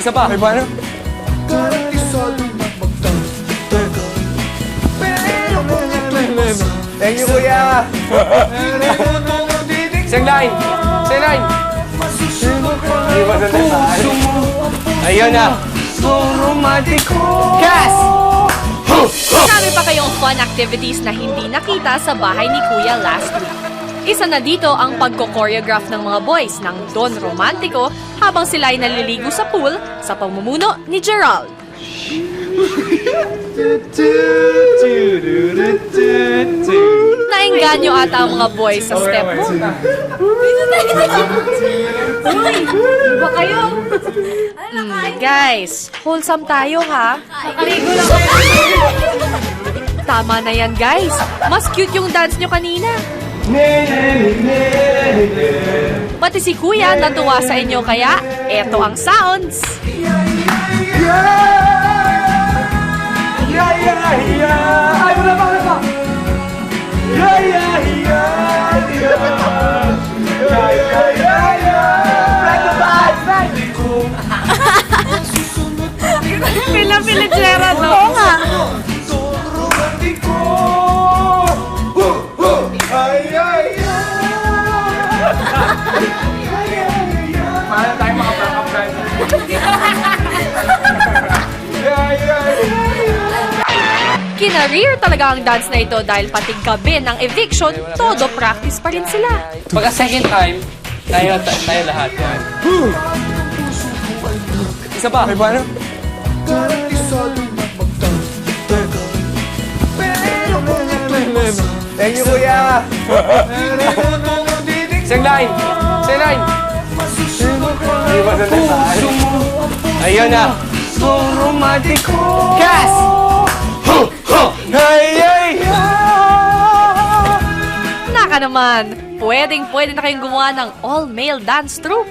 Isa pa. May paano? Thank you, kuya. Isang line. Isang line. Hindi ba ayun na. So romantiko. Gas! Marami pa kayong fun activities na hindi nakita sa bahay ni Kuya last week. Isa na dito ang pagko-choreograph ng mga boys ng Don Romantico habang sila ay naliligo sa pool sa pamumuno ni Gerald. Nainganyo ata ang mga boys sa step mo. Ba kayo? Guys, wholesome tayo ha. Nakaligo lang kayo. Tama na yan guys. Mas cute yung dance nyo kanina. Pati si Kuya natuwa sa inyo kaya eto ang sounds. Ay, wala pa. Pila-pila Gerald, oo nga. Paano tayo makaprakap guys? Kinareer talaga ang dance na ito dahil pati gabi ng eviction, todo practice pa rin sila. Pagka second time, tayo lahat yan. Isa pa. May paano? Thank you, kuya. Isang line. Isang line. Hindi ba ayun na. So romantiko. Gas! Naka naman, pwedeng-pwede na kayong gumawa ng all-male dance troupe.